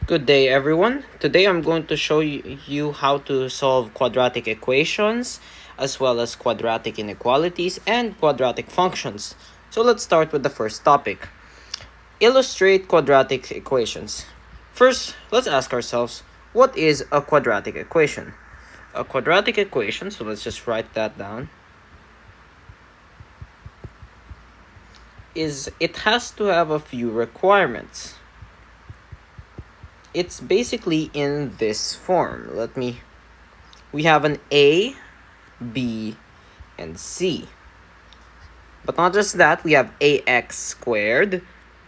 Good day, everyone. Today I'm going to show you how to solve quadratic equations, as well as quadratic inequalities and quadratic functions. So let's start with the first topic. Illustrate quadratic equations. First, let's ask ourselves, what is a quadratic equation? A quadratic equation, so let's just write that down, it has to have a few requirements. It's basically in this form. We have an A, B, and C. But not just that, we have ax squared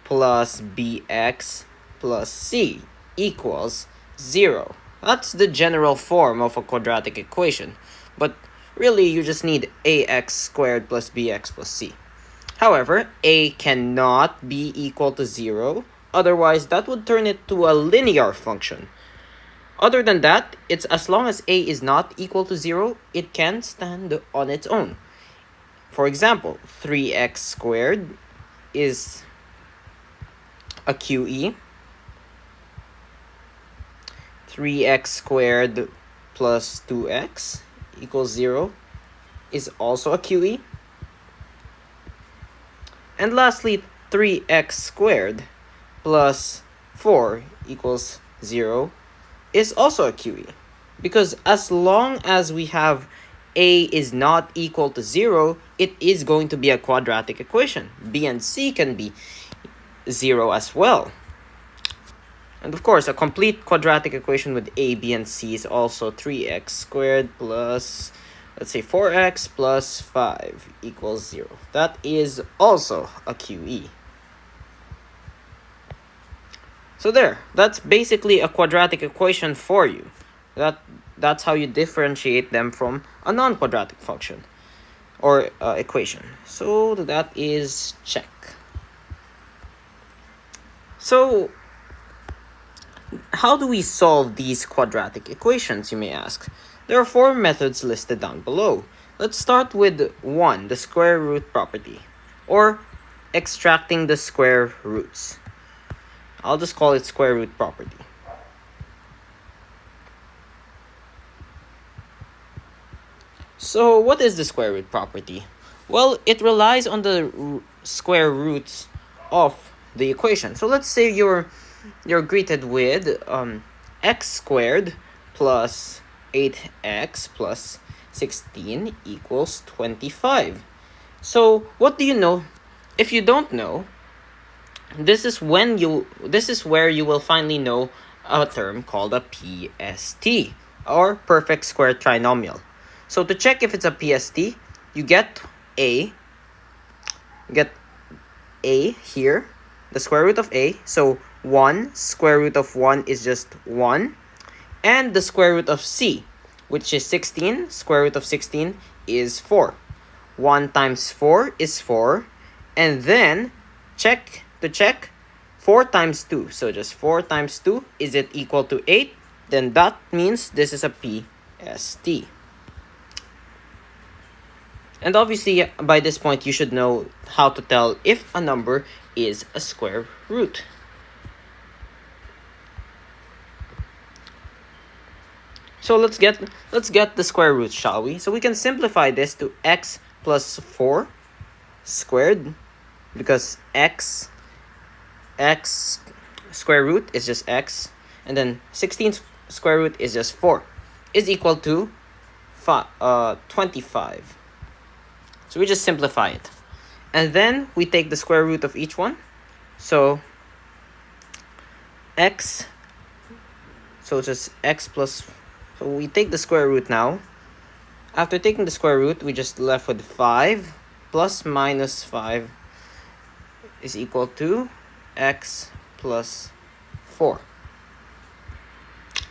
plus bx plus c equals 0. That's the general form of a quadratic equation. But really, you just need ax squared plus bx plus c. However, a cannot be equal to 0. Otherwise, that would turn it to a linear function. Other than that, it's as long as a is not equal to 0, it can stand on its own. For example, 3x squared is a QE. 3x squared plus 2x equals 0 is also a QE. And lastly, 3x squared plus 4 equals 0 is also a QE. Because as long as we have a is not equal to 0, it is going to be a quadratic equation. B and C can be 0 as well. And of course, a complete quadratic equation with a, b, and c is also 3x squared plus, let's say, 4x plus 5 equals 0. That is also a QE. So there, that's basically a quadratic equation for you. That's how you differentiate them from a non-quadratic function or equation. So that is check. So how do we solve these quadratic equations, you may ask? There are 4 methods listed down below. Let's start with 1, the square root property, or extracting the square roots. I'll just call it square root property. So what is the square root property? Well, it relies on the square roots of the equation. So let's say you're greeted with x squared plus 8x plus 16 equals 25. So what do you know? If you don't know, this is where you will finally know a term called a PST, or perfect square trinomial. So to check if it's a PST, you get a here, the square root of a. So 1 square root of 1 is just 1. And the square root of c, which is 16, square root of 16 is 4. 1 times 4 is 4. And then check 4 times 2. So just 4 times 2, is it equal to 8? Then that means this is a PST. And obviously, by this point, you should know how to tell if a number is a square root. So let's get the square root, shall we? So we can simplify this to x plus 4 squared, because x square root is just x, and then 16 square root is just 4, is equal to 25. So we just simplify it. And then we take the square root of each one. So x, so just x plus, so we take the square root now. After taking the square root, we just left with 5 plus minus 5 is equal to x plus 4.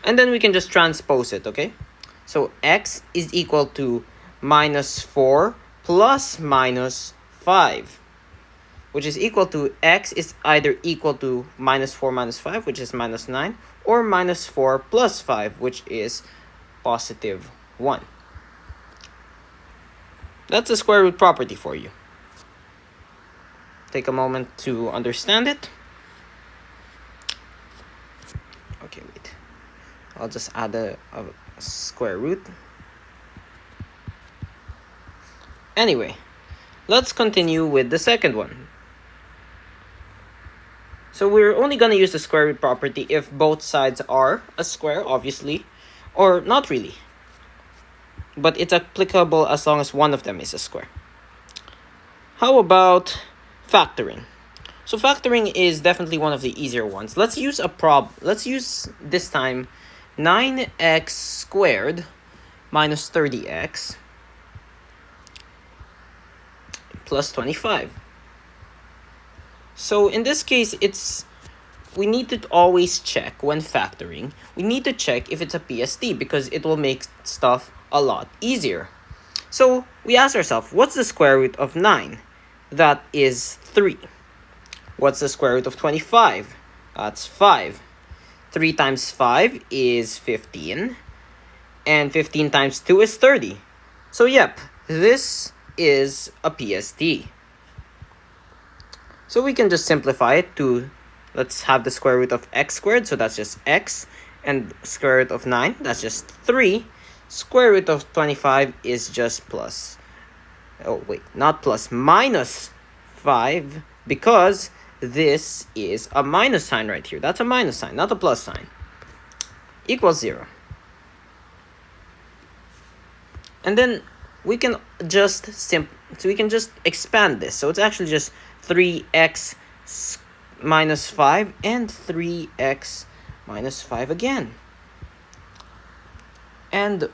And then we can just transpose it, okay? So x is equal to minus 4 plus minus 5, which is equal to x is either equal to minus 4 minus 5, which is minus 9, or minus 4 plus 5, which is positive 1. That's a square root property for you. Take a moment to understand it. Okay, wait. I'll just add a square root. Anyway, let's continue with the second one. So we're only going to use the square root property if both sides are a square, obviously, or not really. But it's applicable as long as one of them is a square. How about factoring? So factoring is definitely one of the easier ones. Let's use this time 9x squared minus 30x plus 25. So in this case, we need to always check when factoring. We need to check if it's a PST because it will make stuff a lot easier. So we ask ourselves, what's the square root of 9? That is 3. What's the square root of 25? That's 5. 3 times 5 is 15. And 15 times 2 is 30. So yep, this is a PST. So we can just simplify it to, let's have the square root of x squared, so that's just x. And square root of 9, that's just 3. Square root of 25 is just plus, minus 5, because this is a minus sign right here. That's a minus sign, not a plus sign. Equals 0. And then we can just expand this. So it's actually just 3x minus 5 and 3x minus 5 again. And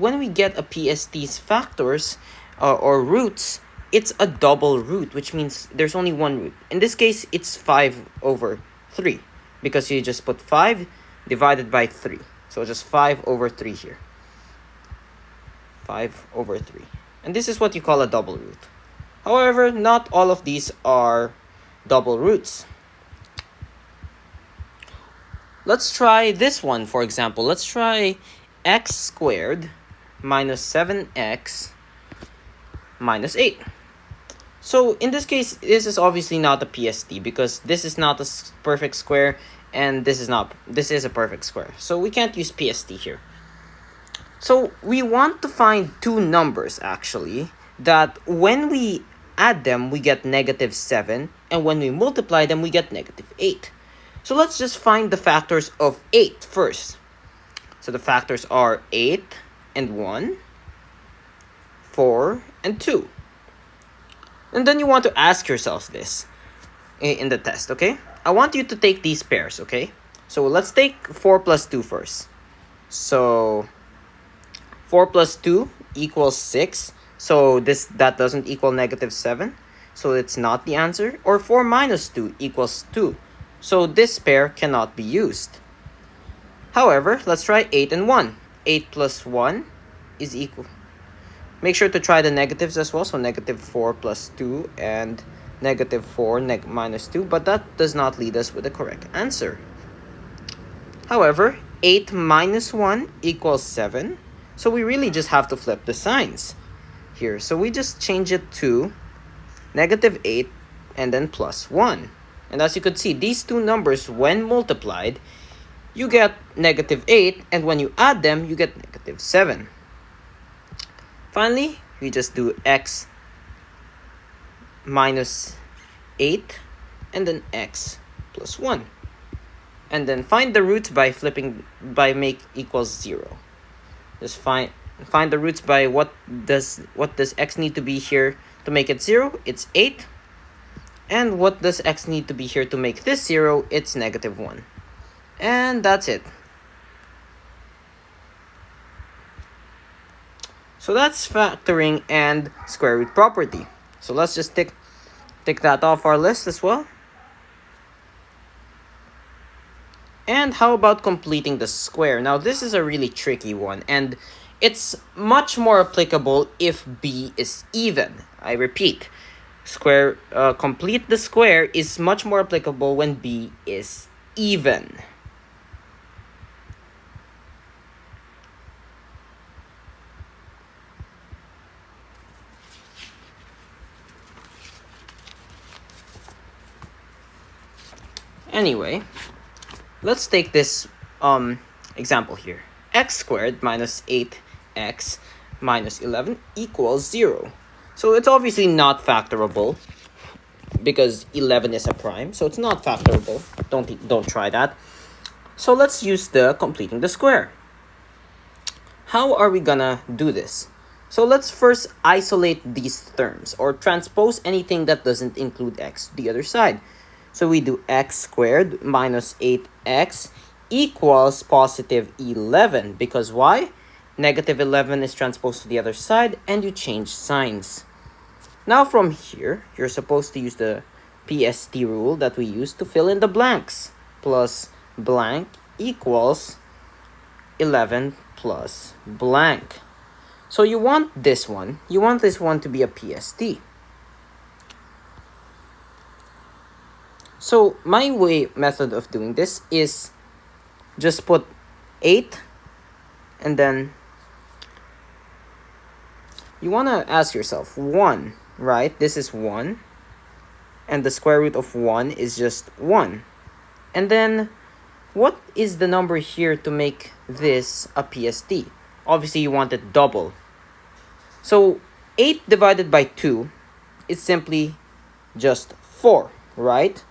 when we get a PST's factors or roots, it's a double root, which means there's only one root. In this case, it's 5 over 3 because you just put 5 divided by 3. So just 5 over 3 here. 5 over 3. And this is what you call a double root. However, not all of these are double roots. Let's try this one, for example. Let's try x squared minus 7x minus 8. So in this case, this is obviously not a PST because this is not a perfect square and this is a perfect square. So we can't use PST here. So we want to find two numbers actually that when we add them, we get negative 7, and when we multiply them, we get negative 8. So let's just find the factors of 8 first. So the factors are 8 and 1, 4 and 2. And then you want to ask yourself this in the test, okay? I want you to take these pairs, okay? So let's take 4 plus 2 first. So 4 plus 2 equals 6. So that doesn't equal negative 7. So it's not the answer. Or 4 minus 2 equals 2. So this pair cannot be used. However, let's try 8 and 1. 8 plus 1 is equal. Make sure to try the negatives as well. So negative 4 plus 2 and negative 4 minus 2. But that does not lead us with the correct answer. However, 8 minus 1 equals 7. So we really just have to flip the signs here. So we just change it to negative 8 and then plus 1. And as you could see, these two numbers, when multiplied, you get negative 8. And when you add them, you get negative 7. Finally, we just do x minus 8 and then x plus 1. And then find the roots by make equals 0. Just find the roots by what does x need to be here to make it 0? It's 8. And what does x need to be here to make this 0? It's negative 1. And that's it. So that's factoring and square root property. So let's just tick that off our list as well. And how about completing the square? Now this is a really tricky one, and it's much more applicable if b is even. I repeat, complete the square is much more applicable when b is even. Anyway, let's take this example here. X squared minus 8x minus 11 equals 0. So it's obviously not factorable because 11 is a prime, so it's not factorable. Don't try that. So let's use the completing the square. How are we gonna do this? So let's first isolate these terms or transpose anything that doesn't include x to the other side. So we do x squared minus 8x equals positive 11. Because why? Negative 11 is transposed to the other side and you change signs. Now from here, you're supposed to use the PST rule that we use to fill in the blanks. Plus blank equals 11 plus blank. So you want this one to be a PST. So my method of doing this is just put 8 and then you want to ask yourself 1, right? This is 1 and the square root of 1 is just 1. And then what is the number here to make this a PST? Obviously you want it double. So 8 divided by 2 is simply just 4, right?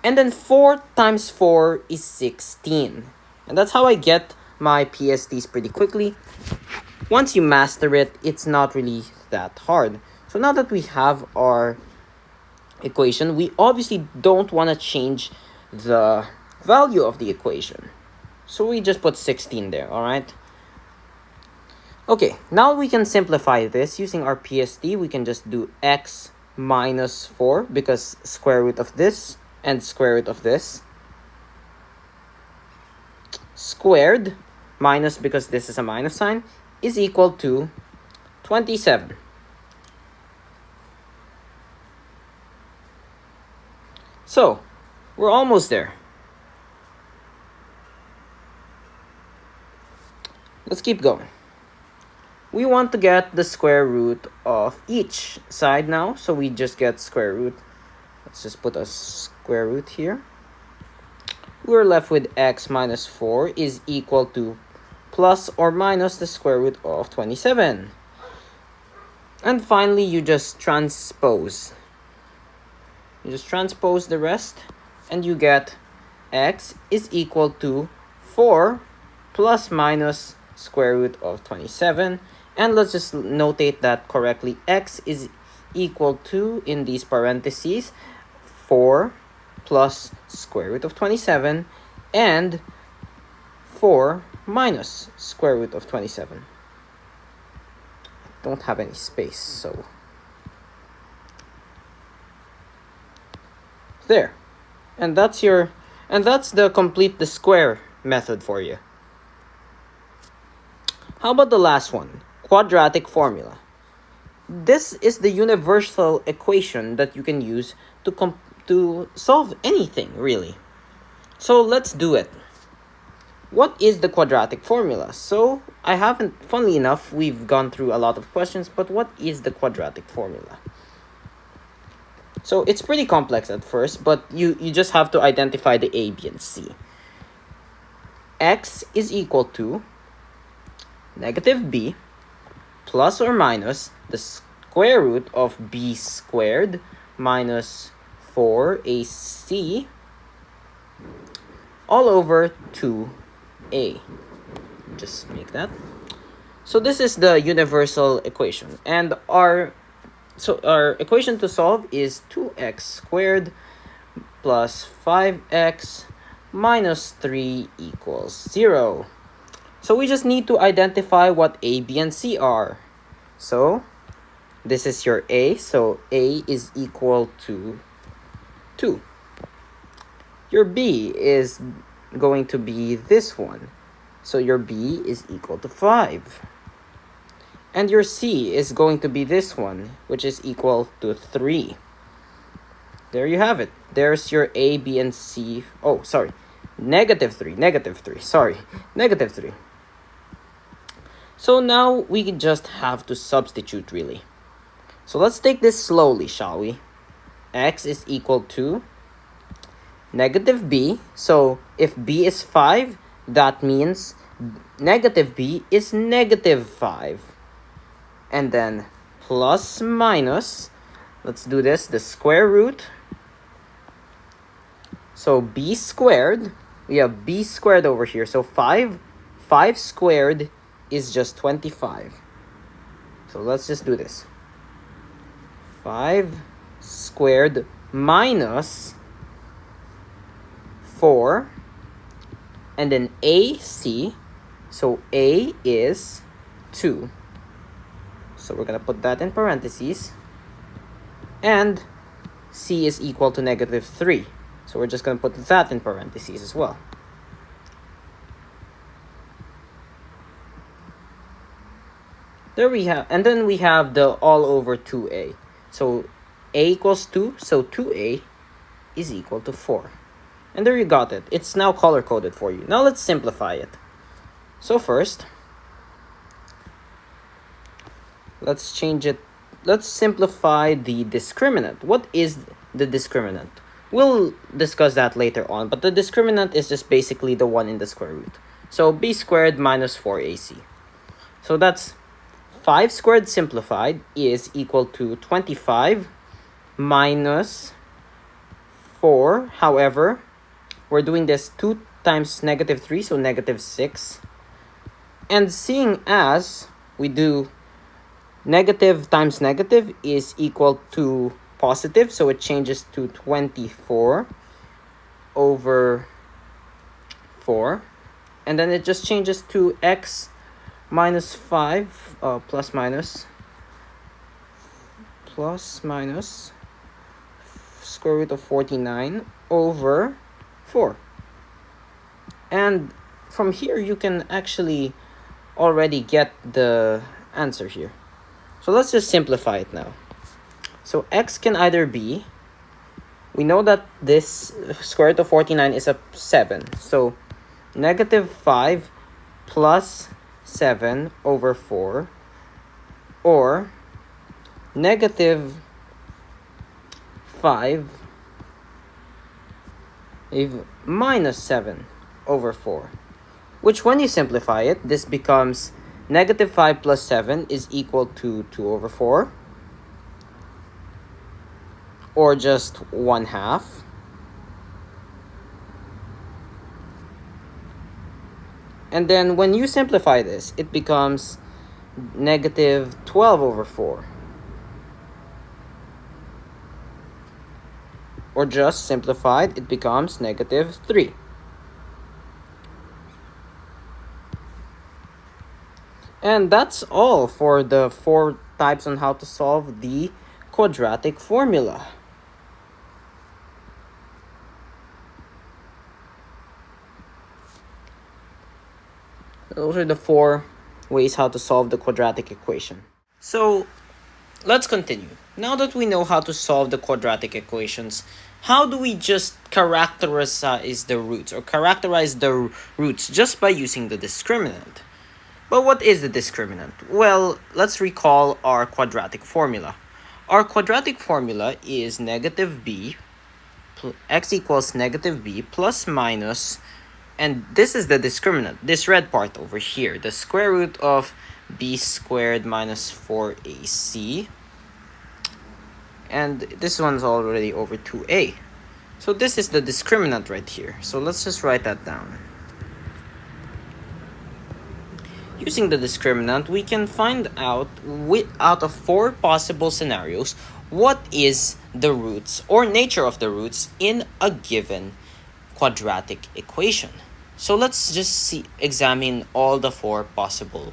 And then 4 times 4 is 16. And that's how I get my PSTs pretty quickly. Once you master it, it's not really that hard. So now that we have our equation, we obviously don't want to change the value of the equation. So we just put 16 there, alright? Okay, now we can simplify this using our PST. We can just do x minus 4 because square root of this and square root of this squared minus, because this is a minus sign, is equal to 27. So we're almost there. Let's keep going. We want to get the square root of each side now, so we just get square root. Let's just put a square root here. We're left with x minus 4 is equal to plus or minus the square root of 27. And finally, you just transpose. You just transpose the rest, and you get x is equal to 4 plus minus square root of 27. And let's just notate that correctly. X is equal to, in these parentheses, 4 plus square root of 27 and 4 minus square root of 27. Don't have any space, so there. And that's the complete the square method for you. How about the last one? Quadratic formula. This is the universal equation that you can use to solve anything, really. So let's do it. What is the quadratic formula? So funnily enough, we've gone through a lot of questions, but what is the quadratic formula? So it's pretty complex at first, but you just have to identify the a, b, and c. X is equal to negative b plus or minus the square root of b squared minus 4ac all over 2a. Just make that. So this is the universal equation. And our equation to solve is 2x squared plus 5x minus 3 equals 0. So we just need to identify what a, b, and c are. So this is your a. So a is equal to 2. Your b is going to be this one. So your b is equal to 5. And your c is going to be this one, which is equal to 3. There you have it. There's your a, b, and c. Oh, sorry. Negative 3. Sorry. Negative 3. So now we just have to substitute, really. So let's take this slowly, shall we? X is equal to negative b. So if b is 5, that means negative b is negative 5. And then plus minus, let's do this, the square root. So b squared, we have b squared over here. So 5 squared is just 25. So let's just do this. 5 squared minus 4. And then AC, so A is 2. So we're going to put that in parentheses. And C is equal to negative 3. So we're just going to put that in parentheses as well. There we have, and then we have the all over 2a. So a equals 2, so 2a is equal to 4. And there you got it. It's now color-coded for you. Now let's simplify it. So first, let's change it. Let's simplify the discriminant. What is the discriminant? We'll discuss that later on, but the discriminant is just basically the one in the square root. So b squared minus 4ac. So that's 5 squared simplified is equal to 25 minus 4. However, we're doing this 2 times negative 3, so negative 6. And seeing as we do negative times negative is equal to positive, so it changes to 24 over 4. And then it just changes to x minus 5 plus minus square root of 49 over 4. And from here you can actually already get the answer here. So let's just simplify it now. So x can either be, we know that this square root of 49 is a 7. So negative 5 plus 7 over 4, or negative 5 minus 7 over 4, which when you simplify it, this becomes negative 5 plus 7 is equal to 2 over 4, or just 1/2. And then when you simplify this, it becomes negative 12 over 4. Or just simplified, it becomes negative 3. And that's all for the 4 types on how to solve the quadratic formula. Those are the 4 ways how to solve the quadratic equation. So let's continue. Now that we know how to solve the quadratic equations, how do we just characterize the roots, or characterize the roots just by using the discriminant? But what is the discriminant? Well, let's recall our quadratic formula. Our quadratic formula is negative b, x equals negative b plus minus, and this is the discriminant, this red part over here, the square root of b squared minus 4ac. And this one's already over 2a. So this is the discriminant right here. So let's just write that down. Using the discriminant, we can find out, out of 4 possible scenarios, what is the roots or nature of the roots in a given quadratic equation. So let's just examine all the 4 possible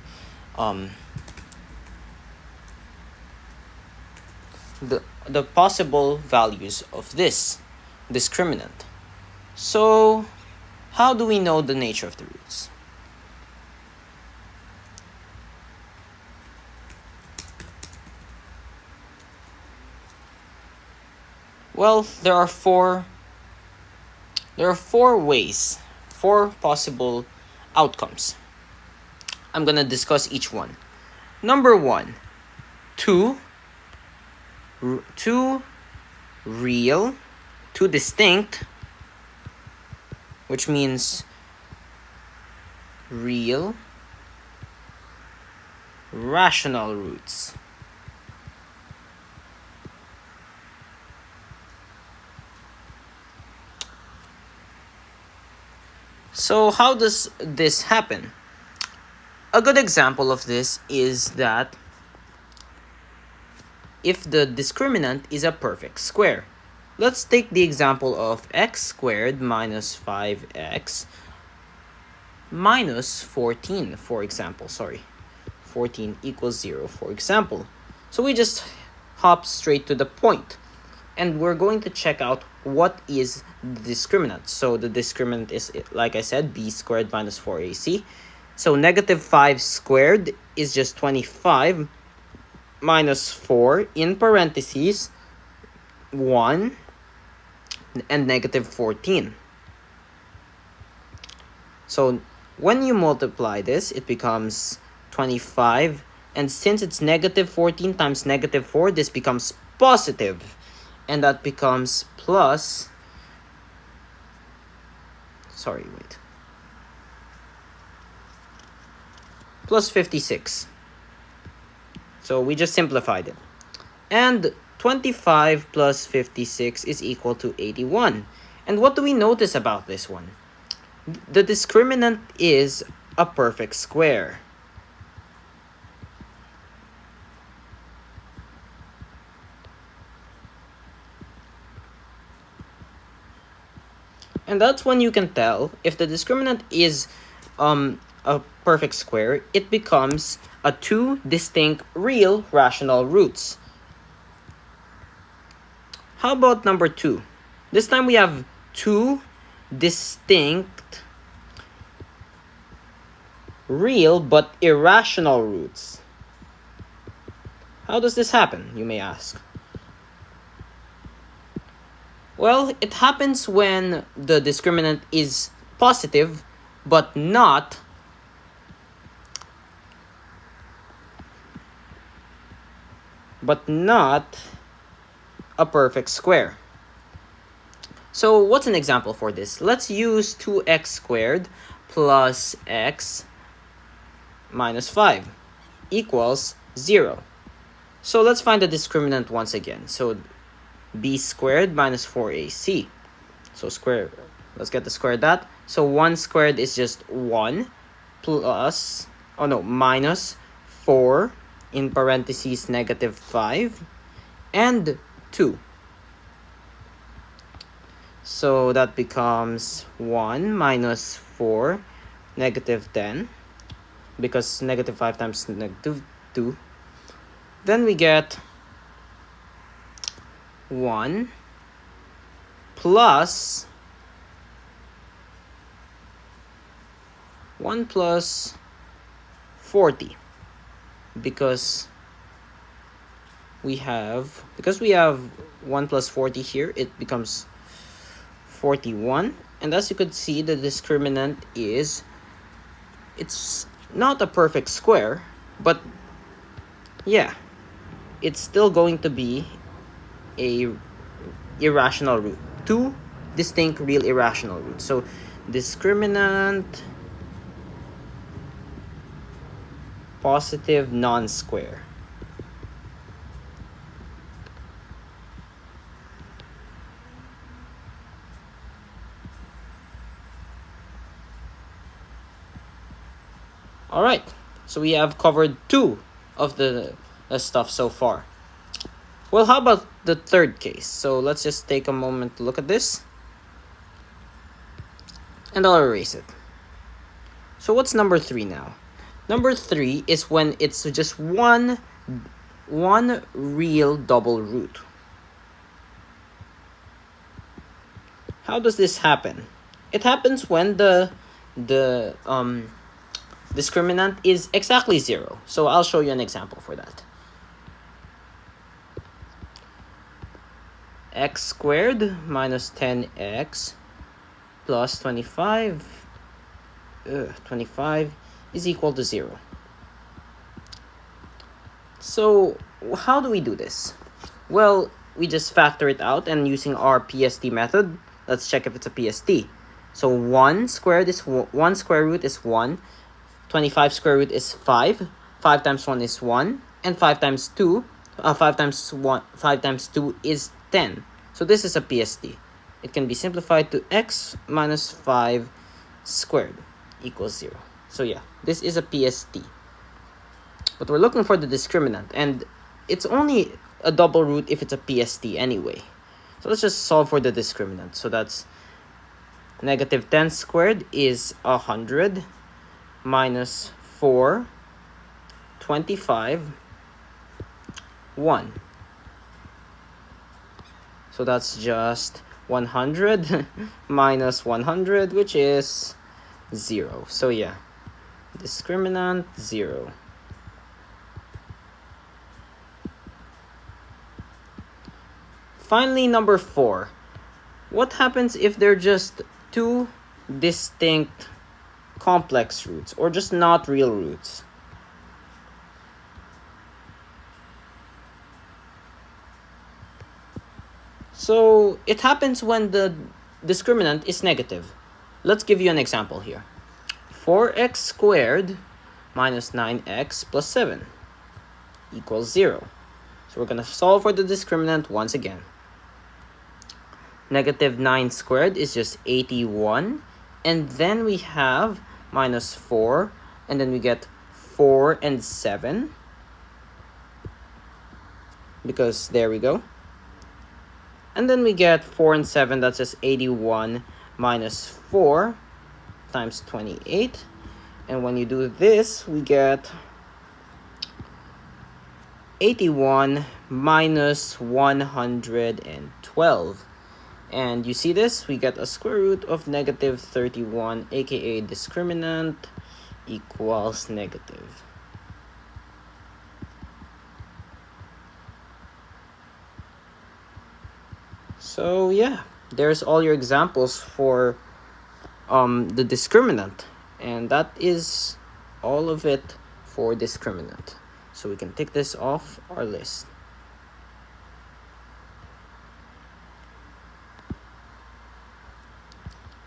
the possible values of this discriminant. So how do we know the nature of the roots? Well, there are 4 ways, 4 possible outcomes. I'm gonna discuss each one. Number 1, 2 real, 2 distinct which means real rational roots. So how does this happen? A good example of this is that if the discriminant is a perfect square. Let's take the example of x squared minus 5x minus 14, for example. 14 equals 0, for example. So we just hop straight to the point. And we're going to check out what is the discriminant. So the discriminant is, like I said, b squared minus 4ac. So negative 5 squared is just 25 minus 4 in parentheses 1 and negative 14. So when you multiply this, it becomes 25. And since it's negative 14 times negative 4, this becomes positive. And that becomes plus, plus 56. So we just simplified it. And 25 plus 56 is equal to 81. And what do we notice about this one? The discriminant is a perfect square. And that's when you can tell if the discriminant is a perfect square, it becomes a two distinct real rational roots. How about number 2? This time we have two distinct real but irrational roots. How does this happen, you may ask? Well, it happens when the discriminant is positive but not a perfect square. So what's an example for this? Let's use 2x squared plus x minus 5 equals 0. So let's find the discriminant once again. So b squared minus 4ac. So let's get the square of that. So 1 squared is just 1 plus, minus 4 in parentheses negative 5 and 2. So that becomes 1 minus 4 negative 10, because negative 5 times negative 2. Then we get 1 plus 40, because we have 1 plus 40 here, it becomes 41. And as you could see, the discriminant it's not a perfect square, but yeah, it's still going to be a irrational root. Two distinct real irrational roots. So discriminant positive non-square. Alright, so we have covered 2 of the stuff so far. Well, how about the third case? So let's just take a moment to look at this. And I'll erase it. So what's number 3 now? Number 3 is when it's just one real double root. How does this happen? It happens when the discriminant is exactly 0. So I'll show you an example for that. X squared minus 10x plus 25 is equal to 0. So how do we do this? Well, we just factor it out, and using our PST method, let's check if it's a PST. So 1 squared is 1 square root is 1. 25 square root is 5. 5 times 1 is 1. And 5 times 2, 5 times 1, 5 times 2 is 10. So this is a PST. It can be simplified to x minus 5 squared equals 0. So yeah, this is a PST. But we're looking for the discriminant, and it's only a double root if it's a PST anyway. So let's just solve for the discriminant. So that's negative 10 squared is 100 minus 4, 25, 1. So that's just 100 minus 100, which is 0. So yeah, discriminant 0. Finally, number 4. What happens if they're just two distinct complex roots, or just not real roots? So it happens when the discriminant is negative. Let's give you an example here. 4x squared minus 9x plus 7 equals 0. So we're going to solve for the discriminant once again. Negative 9 squared is just 81. And then we have minus 4. And then we get 4 and 7. Because there we go. And then we get 4 and 7. That's just 81 minus 4 times 28. And when you do this, we get 81 minus 112. And you see this? We get a square root of negative 31, aka discriminant equals negative. So yeah, there's all your examples for the discriminant. And that is all of it for discriminant. So we can take this off our list.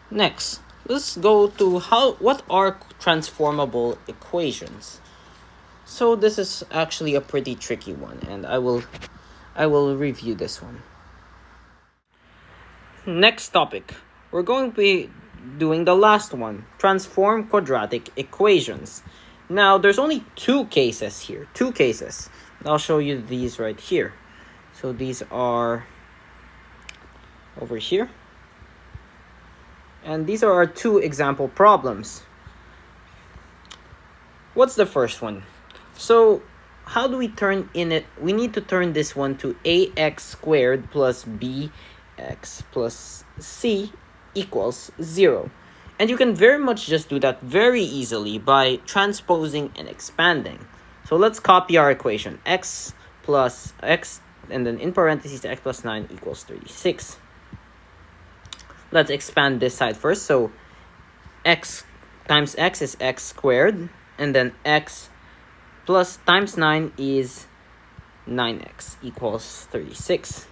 Next, let's go to what are transformable equations. So this is actually a pretty tricky one, and I will review this one. Next topic, we're going to be doing the last one, transform quadratic equations. Now, there's only two cases here, I'll show you these right here. So these are over here. And these are our two example problems. What's the first one? So how do we turn in it? We need to turn this one to ax squared plus bx plus c equals 0. And you can very much just do that very easily by transposing and expanding. So let's copy our equation. X plus x, and then in parentheses x plus 9 equals 36. Let's expand this side first. So x times x is x squared, and then x plus times 9 is 9x equals 36.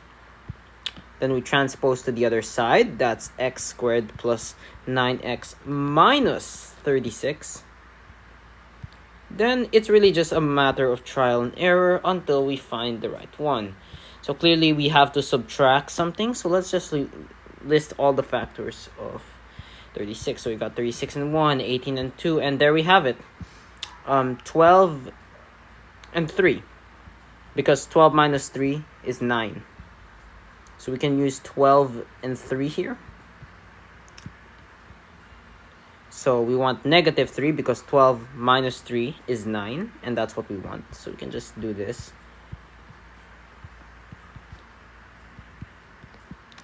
Then we transpose to the other side. That's x squared plus 9x minus 36. Then it's really just a matter of trial and error until we find the right one. So clearly we have to subtract something. So let's just list all the factors of 36. So we got 36 and 1, 18 and 2, and there we have it. 12 and 3. Because 12 minus 3 is 9. So we can use 12 and 3 here. So we want negative 3 because 12 minus 3 is 9. And that's what we want. So we can just do this.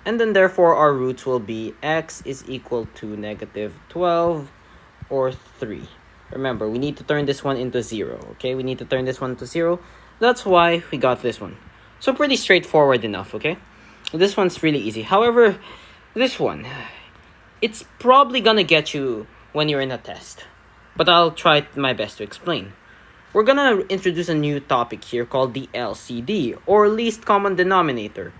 And then therefore our roots will be x is equal to negative 12 or 3. Remember, we need to turn this one into 0. Okay, we need to turn this one to 0. That's why we got this one. So pretty straightforward enough, okay? This one's really easy. However, this one, it's probably gonna get you when you're in a test. But I'll try my best to explain. We're gonna introduce a new topic here called the LCD, or least common denominator.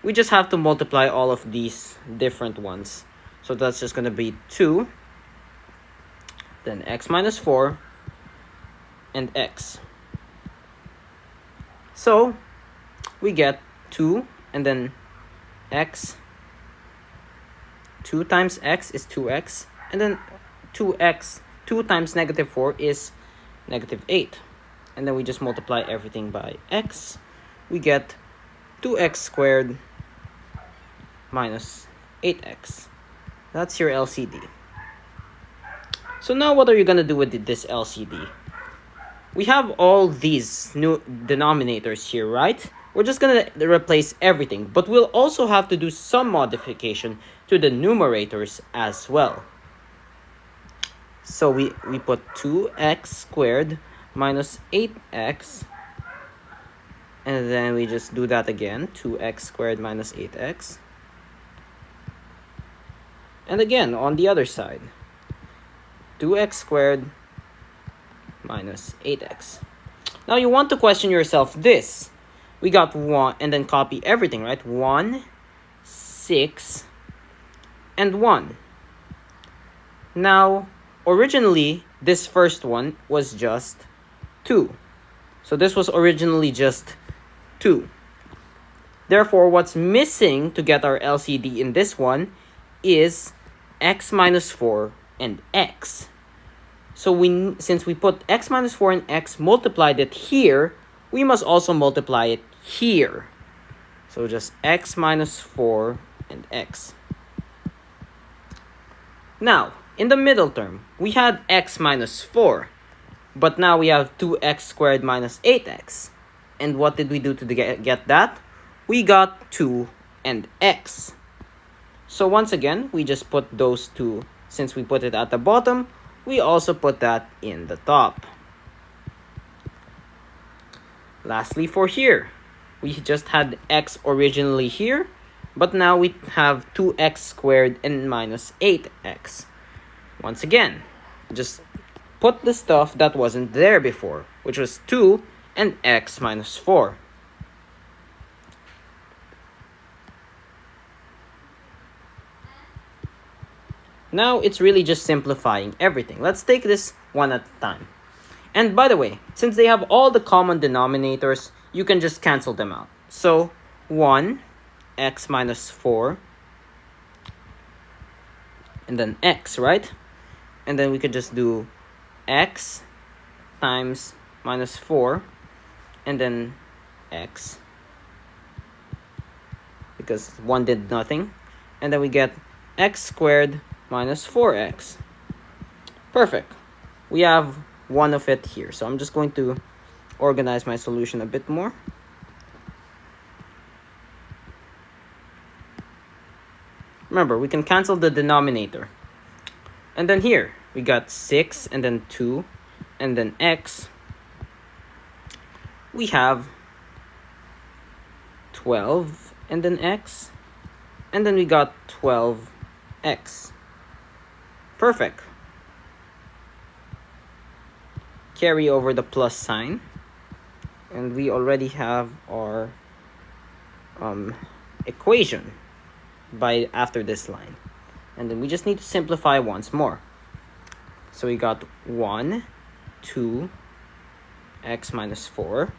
We just have to multiply all of these different ones. So that's just going to be 2, then x minus 4, and x. So we get 2, and then x. 2 times x is 2x, and then 2x, 2 times negative 4 is negative 8. And then we just multiply everything by x. We get 2x squared minus 8x. That's your LCD. So now what are you going to do with this LCD? We have all these new denominators here, right? We're just going to replace everything, but we'll also have to do some modification to the numerators as well. So we put 2x squared minus 8x, and then we just do that again, 2x squared minus 8x. And again, on the other side, 2x squared minus 8x. Now you want to question yourself this. We got 1, and then copy everything, right? 1, 6, and 1. Now, originally, this first one was just 2. So this was originally just 2. Therefore, what's missing to get our LCD in this one is x minus 4 and x. So since we put x minus 4 and x, multiplied it here, we must also multiply it here. So just x minus 4 and x. Now, in the middle term, we had x minus 4. But now we have 2x squared minus 8x. And what did we do to get that? We got 2 and x. So once again, we just put those two. Since we put it at the bottom, we also put that in the top. Lastly, for here, we just had x originally here, but now we have 2x squared and minus 8x. Once again, just put the stuff that wasn't there before, which was 2 and x minus 4. Now it's really just simplifying everything. Let's take this one at a time. And by the way, since they have all the common denominators, you can just cancel them out. So 1, x minus 4, and then x, right? And then we could just do x times minus 4, and then x, because 1 did nothing. And then we get x squared minus 4x. Perfect. We have one of it here. So I'm just going to organize my solution a bit more. Remember, we can cancel the denominator. And then here, we got 6 and then 2 and then x. We have 12 and then x. And then we got 12x. Perfect. Carry over the plus sign. And we already have our equation after this line. And then we just need to simplify once more. So we got 1, 2, x minus 4.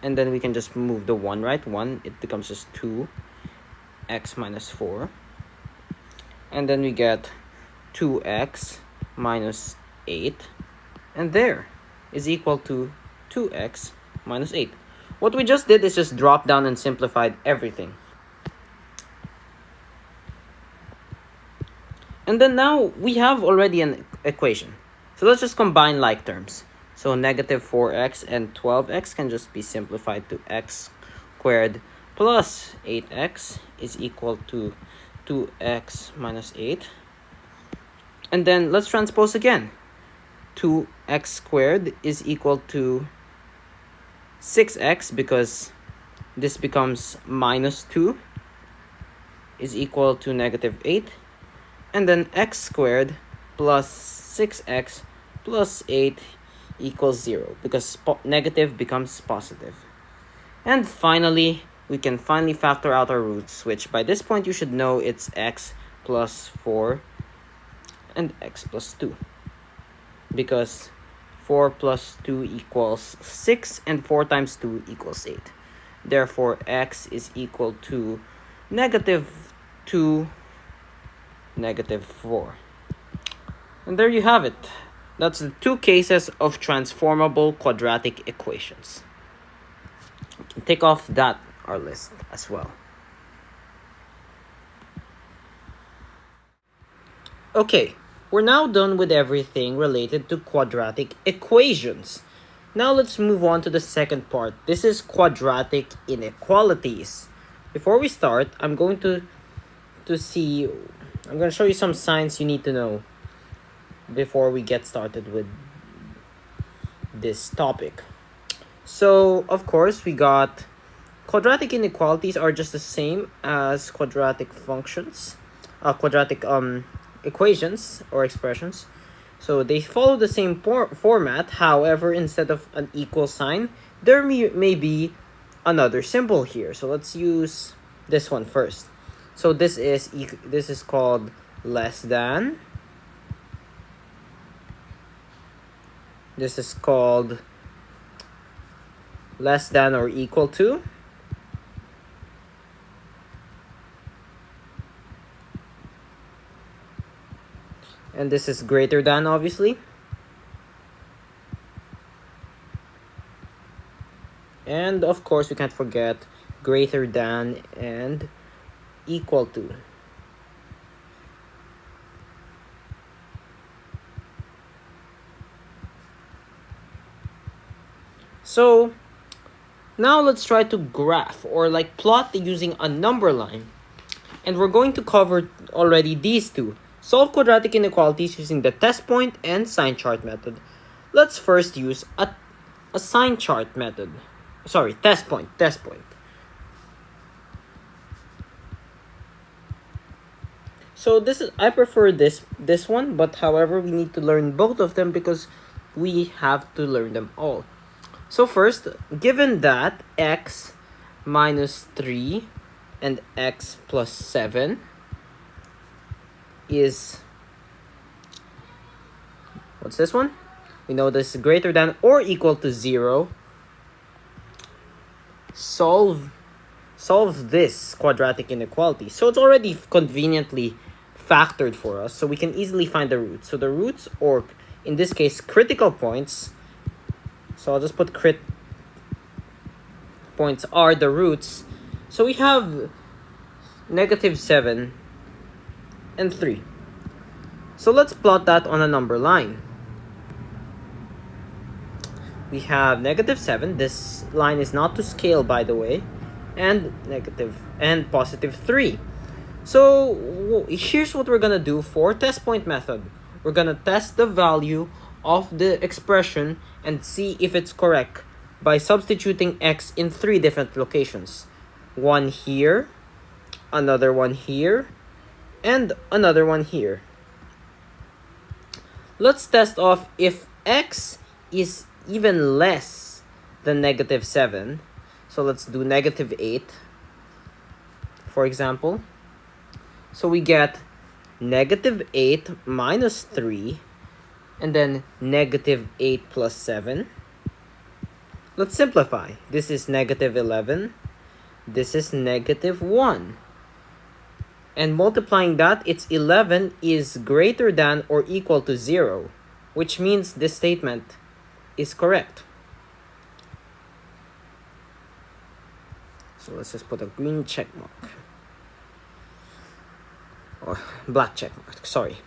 And then we can just move the 1, right? 1, it becomes just 2, x minus 4. And then we get 2x minus 8, and there is equal to 2x minus 8. What we just did is just drop down and simplified everything. And then now we have already an equation. So let's just combine like terms. So negative 4x and 12x can just be simplified to x squared plus 8x is equal to 2x minus 8. And then let's transpose again. 2x squared is equal to 6x, because this becomes minus 2 is equal to negative 8. And then x squared plus 6x plus 8 equals 0, because negative becomes positive. And finally, we can finally factor out our roots, which by this point you should know it's x plus 4 and x plus 2, because 4 plus 2 equals 6 and 4 times 2 equals 8. Therefore, x is equal to negative 2, negative 4. And there you have it. That's the two cases of transformable quadratic equations. We can take off that our list as well. Okay, we're now done with everything related to quadratic equations. Now let's move on to the second part. This is quadratic inequalities. Before we start, I'm going to show you some signs you need to know before we get started with this topic. So, of course, we got quadratic inequalities are just the same as quadratic functions, quadratic equations or expressions. So they follow the same format. However, instead of an equal sign, there may be another symbol here. So let's use this one first. So this is called less than. This is called less than or equal to. And this is greater than, obviously. And of course, we can't forget greater than and equal to. So now let's try to graph or like plot using a number line. And we're going to cover already these two. Solve quadratic inequalities using the test point and sign chart method. Let's first use a sign chart method. Sorry, test point. So I prefer this one, but however, we need to learn both of them because we have to learn them all. So first, given that x minus 3 and x plus 7 is, what's this one? We know this is greater than or equal to 0. Solve this quadratic inequality. So it's already conveniently factored for us, so we can easily find the roots. So the roots, or in this case, critical points. So I'll just put crit points are the roots. So we have negative 7 and 3. So let's plot that on a number line. We have negative 7. This line is not to scale, by the way. And negative and positive 3. So here's what we're going to do for test point method. We're going to test the value of the expression and see if it's correct by substituting x in 3 different locations. One here, another one here, and another one here. Let's test off if x is even less than negative 7. So let's do negative 8, for example. So we get negative 8 minus 3, and then negative 8 plus 7. Let's simplify. This is negative 11. This is negative 1. And multiplying that, it's 11 is greater than or equal to 0, which means this statement is correct. So let's just put a green check mark. Or black check mark, sorry.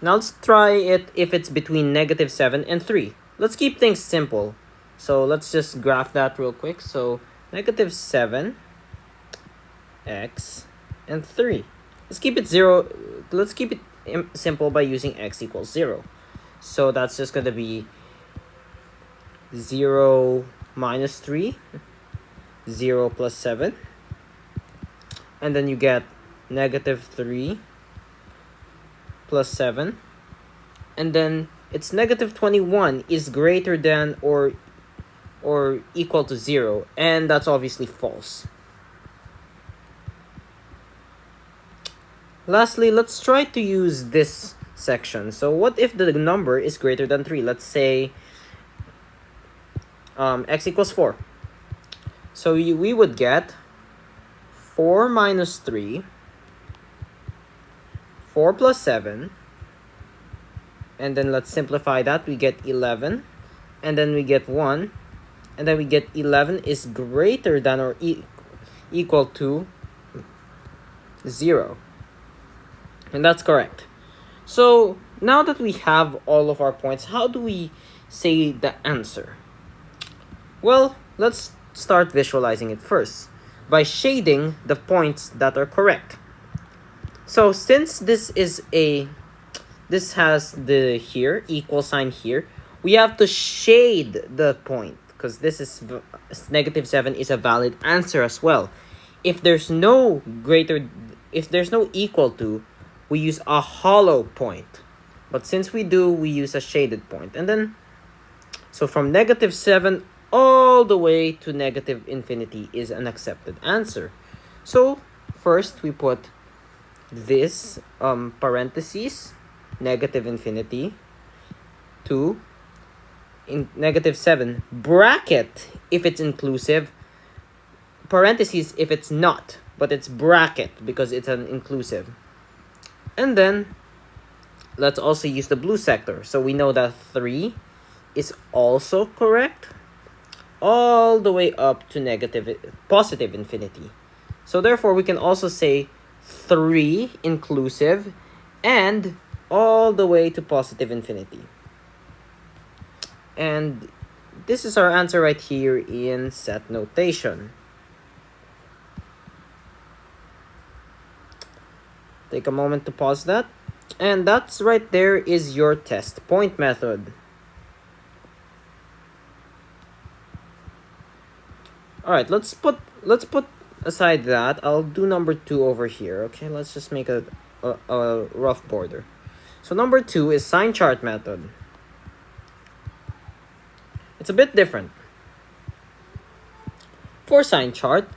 Now let's try it if it's between negative 7 and 3. Let's keep things simple. So let's just graph that real quick. So negative 7, x, and 3. Let's keep it 0. Let's keep it simple by using x equals 0. So that's just going to be 0 minus 3, 0 plus 7. And then you get negative 3 plus 7. And then it's negative 21 is greater than or equal to 0. And that's obviously false. Lastly, let's try to use this section. So what if the number is greater than 3? Let's say x equals 4. So we would get 4 minus 3, 4 plus 7, and then let's simplify that. We get 11, and then we get 1, and then we get 11 is greater than or equal to 0. And that's correct. So now that we have all of our points, how do we say the answer? Well, let's start visualizing it first by shading the points that are correct. So since this has the here equal sign here, we have to shade the point because this is -7 is a valid answer as well. If there's no equal to, we use a hollow point. But since we use a shaded point. And then, so from -7 all the way to -infinity is an accepted answer. So first we put this parentheses, -infinity to -7, bracket if it's inclusive, parentheses if it's not, but it's bracket because it's an inclusive. And then let's also use the blue sector. So we know that 3 is also correct all the way up to positive infinity. So therefore we can also say 3 inclusive and all the way to positive infinity. And this is our answer right here in set notation. Take a moment to pause that. And that's right there is your test point method. Alright, let's put aside that. I'll do number 2 over here. Okay, let's just make a rough border. So number 2 is sign chart method. It's a bit different. For sign chart,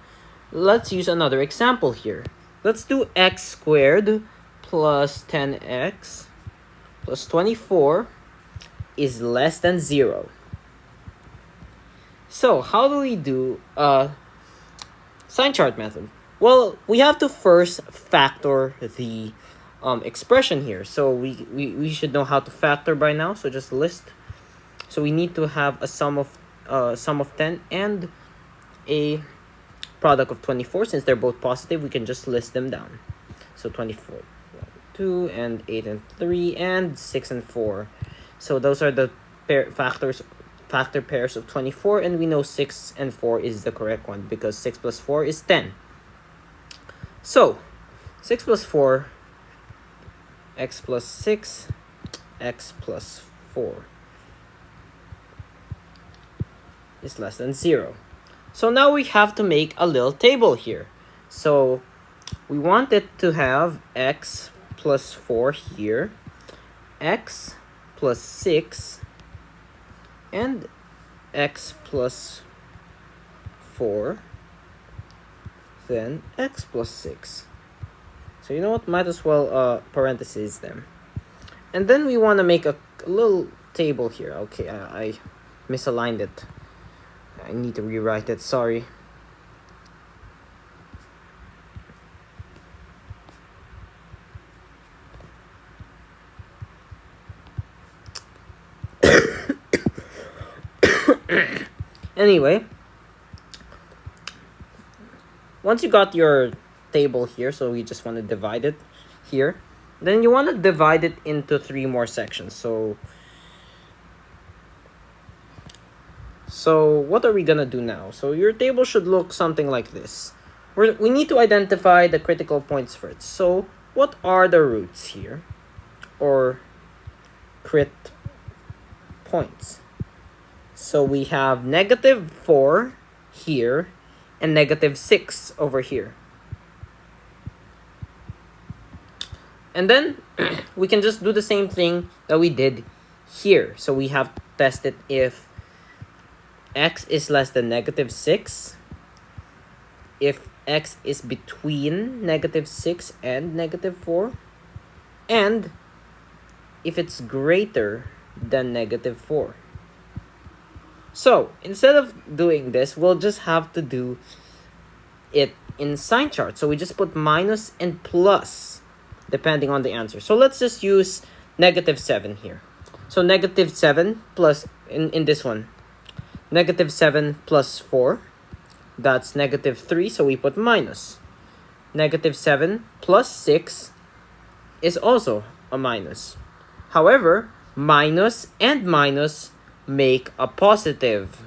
let's use another example here. Let's do x squared plus 10x plus 24 is less than 0. So how do we do sign chart method? Well, we have to first factor the expression here. So we should know how to factor by now. So just list. So we need to have a sum of 10 and a product of 24. Since they're both positive, we can just list them down. So 24, 2 and 8 and 3 and 6 and 4. So those are the factor pairs of 24, and we know 6 and 4 is the correct one because 6 plus 4 is 10. So 6 plus 4, x plus 6, x plus 4 is less than 0. So now we have to make a little table here. So we want it to have x plus 4 here, x plus 6, and x plus 4, then x plus 6. So you know what, might as well parentheses them. And then we want to make a little table here. Okay, I misaligned it. I need to rewrite it, sorry. Anyway, once you got your table here, so we just want to divide it here, then you want to divide it into 3 more sections. So what are we gonna do now? So your table should look something like this. We need to identify the critical points first. So what are the roots here, or crit points? So we have -4 here and -6 over here. And then we can just do the same thing that we did here. So we have tested if x is less than -6, if x is between -6 and -4, and if it's greater than -4. So instead of doing this, we'll just have to do it in sign chart. So we just put minus and plus depending on the answer. So let's just use -7 here. So -7 plus, in this one, -7 plus 4, that's -3, so we put minus. -7 plus 6 is also a minus. However, minus and minus make a positive.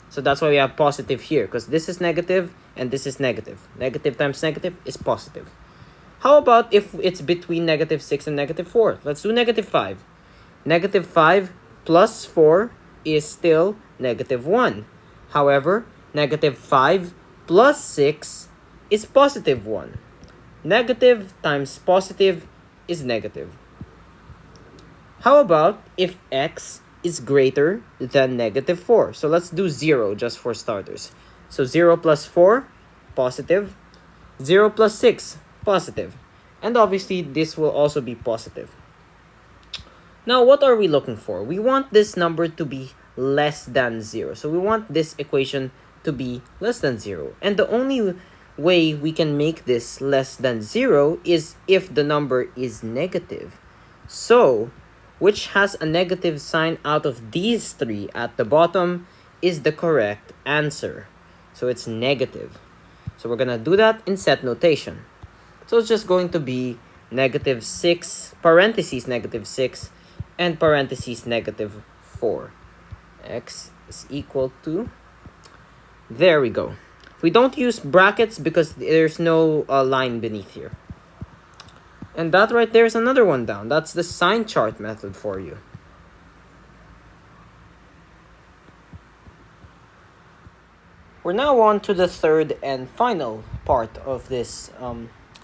So that's why we have positive here, because this is negative and this is negative. Negative times negative is positive. How about if it's between -6 and -4? Let's do -5. -5 plus 4 is still -1. However, -5 plus 6 is +1. Negative times positive is negative. How about if x is greater than -4? So let's do 0 just for starters. So 0 plus 4, positive. 0 plus 6, positive. And obviously, this will also be positive. Now, what are we looking for? We want this number to be less than 0. So we want this equation to be less than 0. And the only way we can make this less than 0 is if the number is negative. So, which has a negative sign out of these three at the bottom is the correct answer. So it's negative. So we're going to do that in set notation. So it's just going to be -6, parentheses -6, and parentheses -4. X is equal to, there we go. We don't use brackets because there's no line beneath here. And that right there is another one down. That's the sign chart method for you. We're now on to the third and final part of this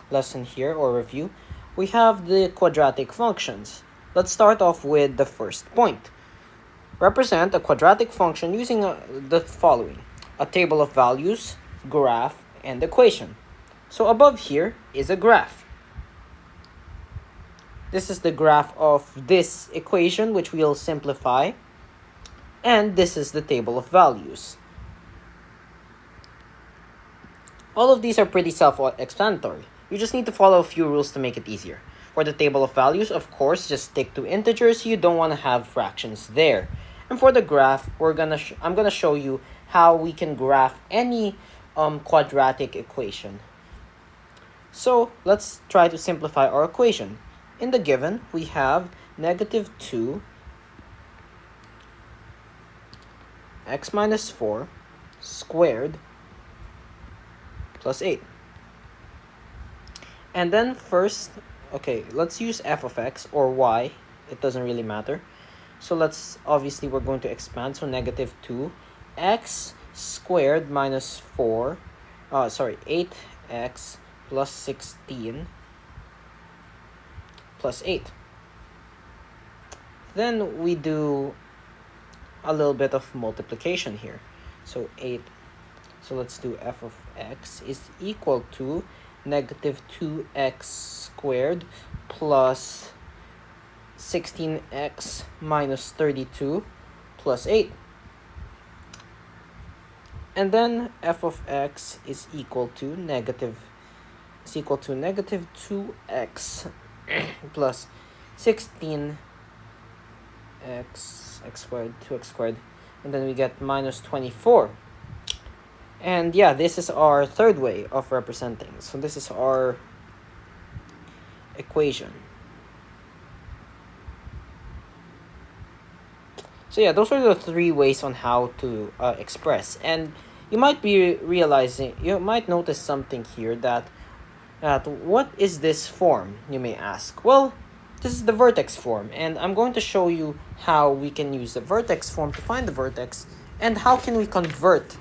lesson here, or review. We have the quadratic functions. Let's start off with the first point. Represent a quadratic function using the following: a table of values, graph, and equation. So above here is a graph. This is the graph of this equation, which we'll simplify. And this is the table of values. All of these are pretty self-explanatory. You just need to follow a few rules to make it easier. For the table of values, of course, just stick to integers. You don't want to have fractions there. And for the graph, I'm gonna show you how we can graph any quadratic equation. So let's try to simplify our equation. In the given, we have -2 x minus 4 squared plus 8. And then first, okay, let's use f of x or y. It doesn't really matter. So obviously we're going to expand. So -2 x squared minus 8x plus 16 plus 8. Then we do a little bit of multiplication here. So 8. So let's do f of x is equal to -2x squared plus 16x minus 32 plus 8. And then f of x is equal to -2x plus 16x x squared, 2x squared, and then we get minus 24. And yeah, this is our third way of representing. So this is our equation. So yeah, those are the three ways on how to express. And you might be realizing, you might notice something here that what is this form, you may ask. Well, this is the vertex form, and I'm going to show you how we can use the vertex form to find the vertex, and how can we convert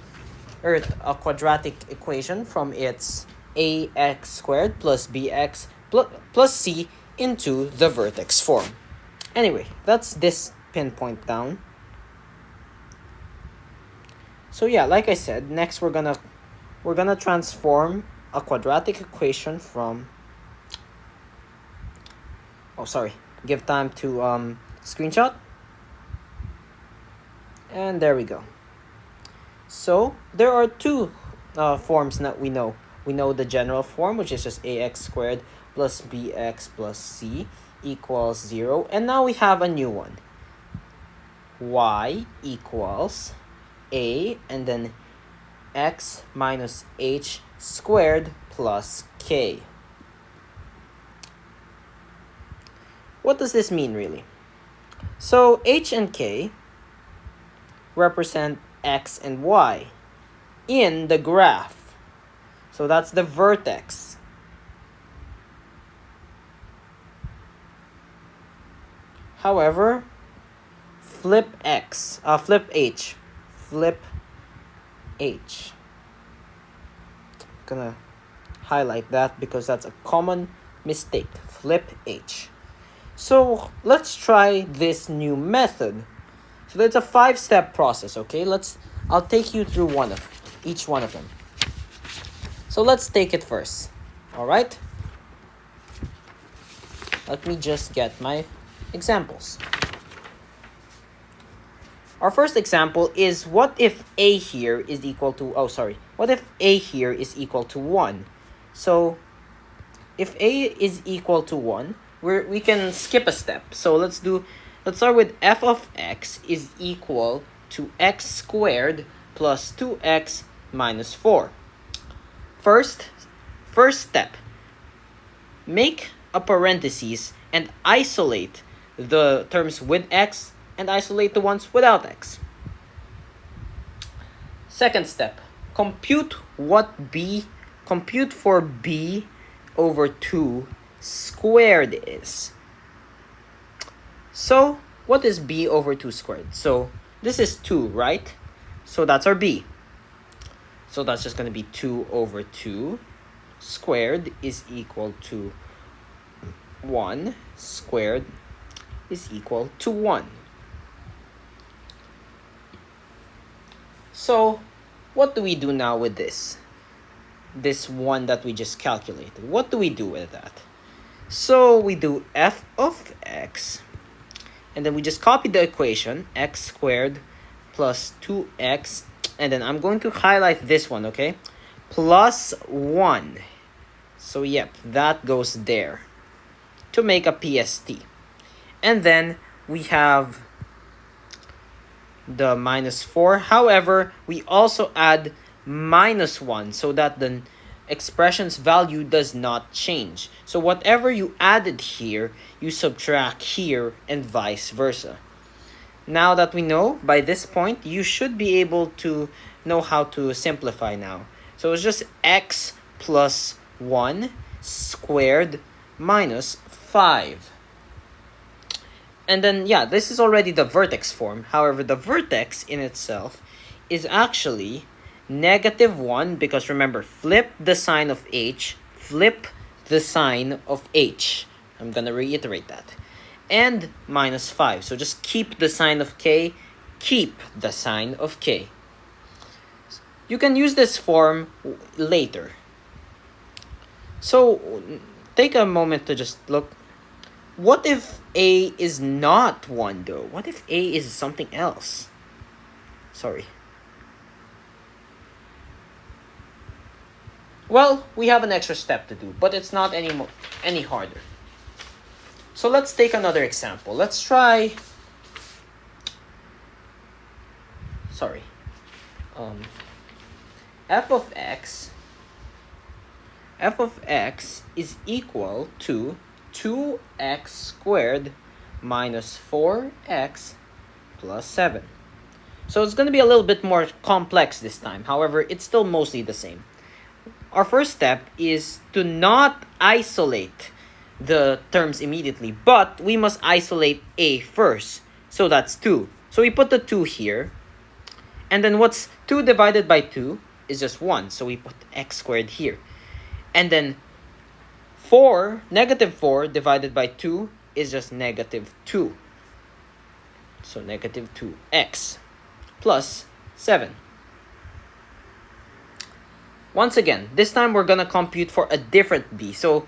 a quadratic equation from its ax squared plus bx plus c into the vertex form. Anyway, that's this pinpoint down. So yeah, like I said, next we're gonna transform a quadratic equation from... Oh, sorry. Give time to screenshot. And there we go. So there are two forms that we know. We know the general form, which is just ax squared plus bx plus c equals 0. And now we have a new one. Y equals a and then x minus h squared plus k. What does this mean really? So h and k represent x and y in the graph. So that's the vertex. However, flip h. I'm gonna highlight that because that's a common mistake. Flip h. So let's try this new method. So it's a 5-step process, okay? I'll take you through each one of them. So let's take it first. All right? Let me just get my examples. Our first example is what if a here is equal to what if a here is equal to 1? So if a is equal to 1, we can skip a step. So let's start with f of x is equal to x squared plus 2x minus 4. First step, make a parentheses and isolate the terms with x and isolate the ones without x. Second step, compute for b over 2 squared is. So what is b over 2 squared? So this is 2, right? So that's our b. So that's just going to be 2 over 2 squared is equal to 1 squared is equal to 1. So what do we do now with this one that we just calculated? What do we do with that? So we do f of x, and then we just copy the equation, x squared plus 2x, and then I'm going to highlight this one, okay? Plus 1. So yep, that goes there to make a PST. And then we have the minus 4. However, we also add minus 1 so that the expression's value does not change. So whatever you added here, you subtract here and vice versa. Now that we know, by this point, you should be able to know how to simplify now. So it's just x plus 1 squared minus 5. And then, yeah, this is already the vertex form. However, the vertex in itself is actually negative 1 because remember, flip the sign of h, flip the sign of h. I'm going to reiterate that. And minus 5. So just keep the sign of k, keep the sign of k. You can use this form later. So take a moment to just look. What if a is not 1 though? What if a is something else? Sorry. Well, we have an extra step to do, but it's not any harder. So let's take another example. Let's try... Sorry. F of x is equal to 2x squared minus 4x plus 7. So it's going to be a little bit more complex this time. However, it's still mostly the same. Our first step is to not isolate the terms immediately, but we must isolate a first. So that's 2. So we put the 2 here. And then what's 2 divided by 2 is just 1. So we put x squared here. And then negative 4 divided by 2 is just negative 2. So negative 2x plus 7. Once again, this time we're gonna compute for a different b. So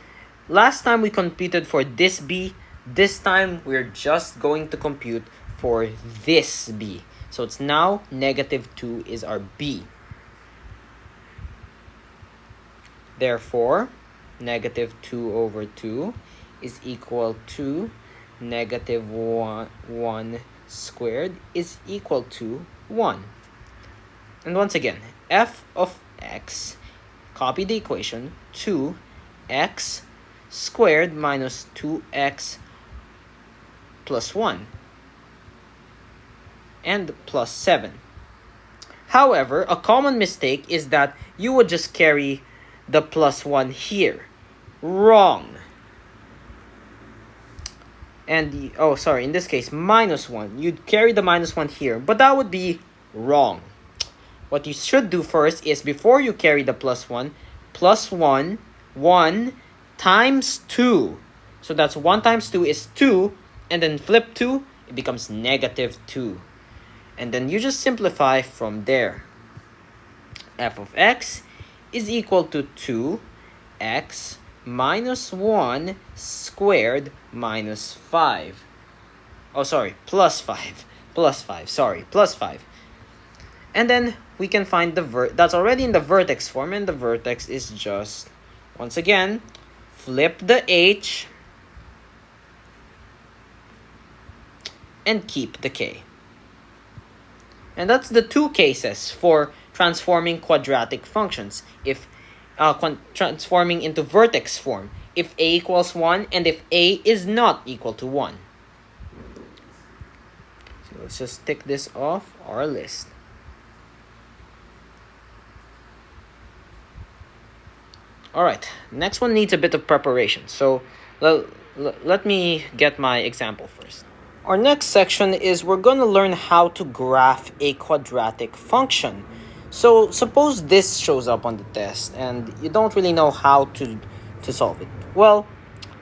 last time we computed for this b, this time we're just going to compute for this b. So it's now -2 is our b. Therefore, -2/2 is equal to -1 squared is equal to 1. And once again, f of x, copy the equation, 2x squared minus 2x plus 1 and plus 7. However, a common mistake is that you would just carry the plus 1 here. Wrong. And in this case, -1. You'd carry the -1 here, but that would be wrong. What you should do first is, before you carry the plus 1, 1 times 2. So that's 1 times 2 is 2, and then flip 2, it becomes -2. And then you just simplify from there. F of x is equal to 2x minus 1 squared minus 5. Plus 5. Plus 5. And then we can find that's already in the vertex form, and the vertex is just, once again, flip the h and keep the k. And that's the two cases for transforming quadratic functions. If transforming into vertex form, if a equals 1 and if a is not equal to 1. So let's just tick this off our list. Alright, next one needs a bit of preparation. So let me get my example first. Our next section is we're going to learn how to graph a quadratic function. So suppose this shows up on the test and you don't really know how to solve it. Well,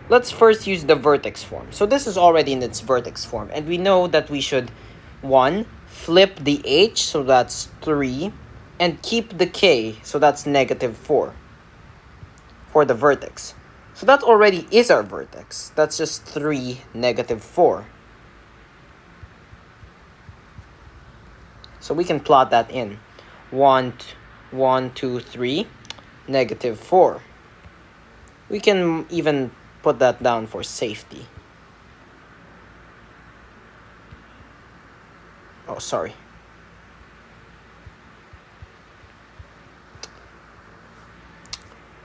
let's first use the vertex form. So this is already in its vertex form, and we know that we should, 1, flip the h, so that's 3, and keep the k, so that's -4 for the vertex. So that already is our vertex. That's just 3, -4. So we can plot that in. 1, 2, 3, -4. We can even put that down for safety.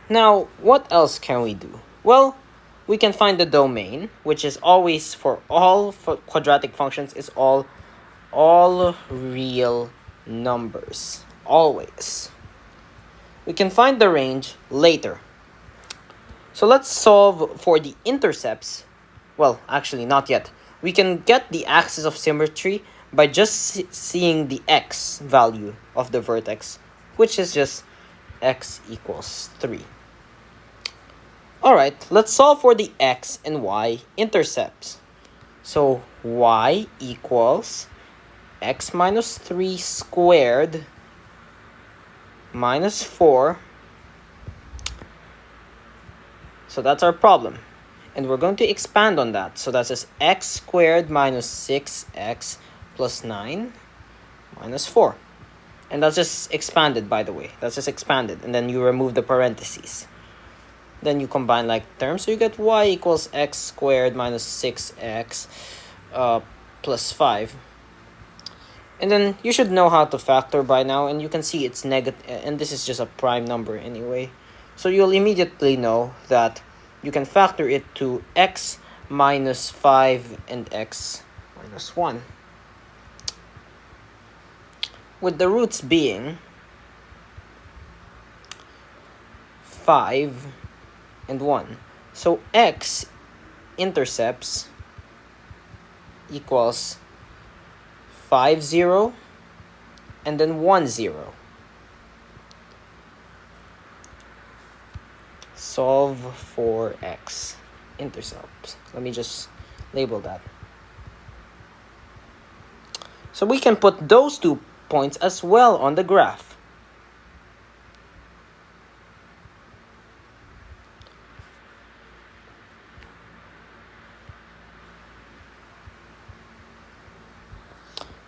Now, what else can we do? Well, we can find the domain, which is always for quadratic functions is all real numbers. Always. We can find the range later. So let's solve for the intercepts. Well, actually, not yet. We can get the axis of symmetry by just seeing the x value of the vertex, which is just x equals 3. Alright, let's solve for the x and y intercepts. So y equals x minus 3 squared minus 4. So that's our problem. And we're going to expand on that. So that's just x squared minus 6x plus 9 minus 4. And that's just expanded, by the way. That's just expanded. And then you remove the parentheses. Then you combine like terms. So you get y equals x squared minus 6x plus 5. And then you should know how to factor by now. And you can see it's negative. And this is just a prime number anyway. So you'll immediately know that you can factor it to x minus 5 and x minus 1. With the roots being 5 and 1. So x intercepts equals 5, 0, and then 1, 0. Solve for x intercepts. Let me just label that. So we can put those 2 points as well on the graph.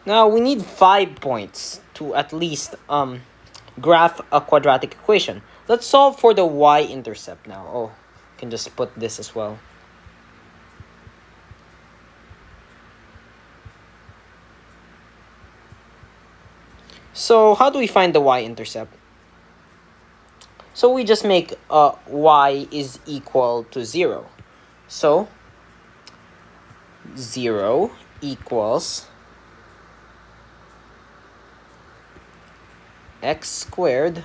Now we need 5 points to at least graph a quadratic equation. Let's solve for the y-intercept now. Oh, I can just put this as well. So how do we find the y-intercept? So we just make y is equal to 0. So 0 equals x squared.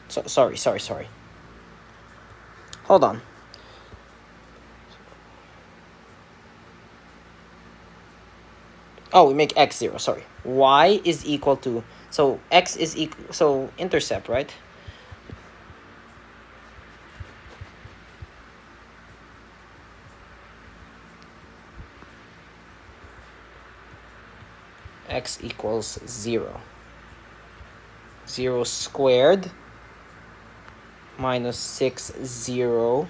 So sorry. Hold on. Oh, we make x 0, sorry. Y is equal to, so x is equal, so intercept, right? X equals 0. 0 squared minus 6, 0.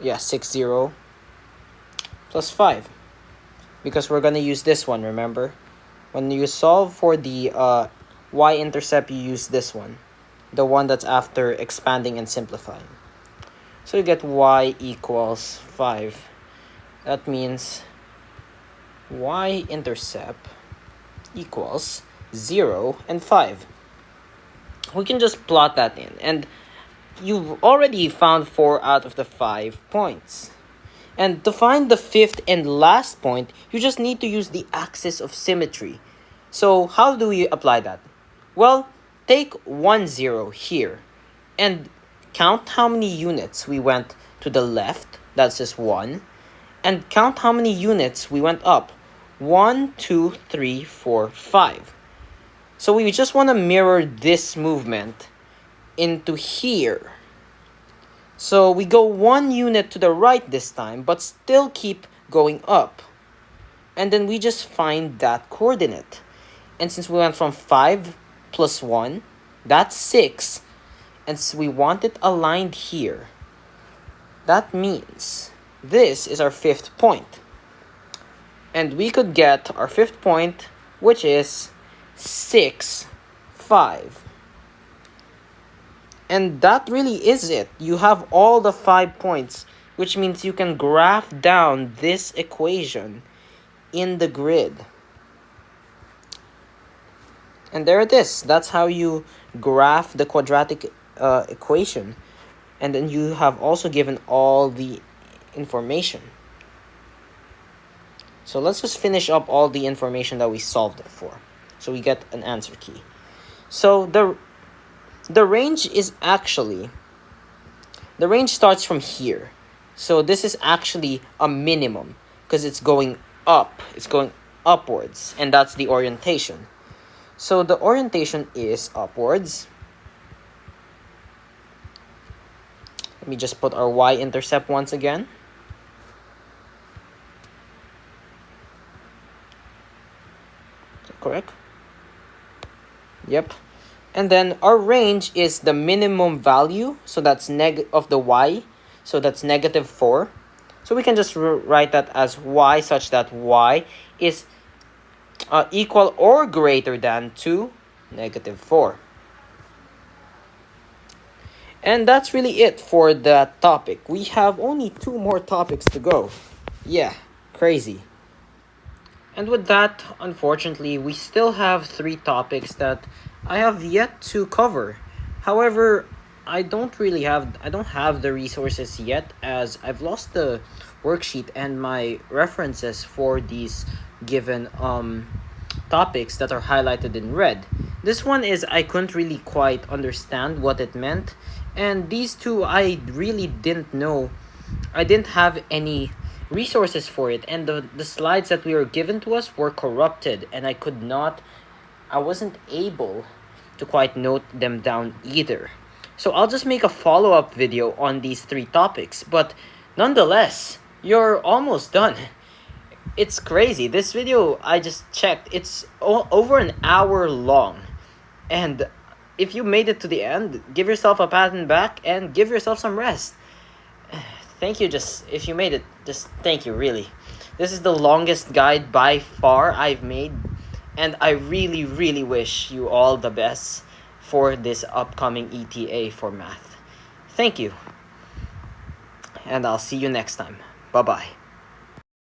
Yeah, 6, 0 plus 5. Because we're going to use this one, remember? When you solve for the y-intercept, you use this one. The one that's after expanding and simplifying. So you get y equals 5. That means y-intercept equals 0 and 5. We can just plot that in. And you've already found 4 out of the 5 points. And to find the 5th and last point, you just need to use the axis of symmetry. So how do we apply that? Well, take 1, 0 here. And count how many units we went to the left. That's just 1. And count how many units we went up. 1, 2, 3, 4, 5. So we just want to mirror this movement into here. So we go 1 unit to the right this time, but still keep going up. And then we just find that coordinate. And since we went from 5 plus 1, that's 6. And so we want it aligned here. That means this is our 5th point. And we could get our 5th point, which is 6, 5. And that really is it. You have all the 5 points, which means you can graph down this equation in the grid. And there it is. That's how you graph the quadratic equation. And then you have also given all the information. So let's just finish up all the information that we solved it for. So we get an answer key. So the range is actually, the range starts from here. So this is actually a minimum because it's going up. It's going upwards. And that's the orientation. So the orientation is upwards. Let me just put our y-intercept once again. Correct? Yep. And then our range is the minimum value. So that's of the y. So that's negative 4. So we can just write that as y such that y is equal or greater than to negative 4. And that's really it for that topic. We have only 2 more topics to go. Yeah, crazy. And with that, unfortunately, we still have 3 topics that I have yet to cover. However, I don't have the resources yet, as I've lost the worksheet and my references for these given topics that are highlighted in red. This one is I couldn't really quite understand what it meant, and these 2 I really didn't know. I didn't have any resources for it, and the slides that we were given to us were corrupted, and I wasn't able to quite note them down either. So I'll just make a follow-up video on these 3 topics, but nonetheless, you're almost done. It's crazy. This video, I just checked, it's over an hour long. And if you made it to the end, give yourself a pat on the back and give yourself some rest. thank you. Just if you made it, just thank you, really. This is the longest guide by far I've made, and I really, really wish you all the best for this upcoming ETA for math. Thank you, and I'll see you next time. Bye-bye.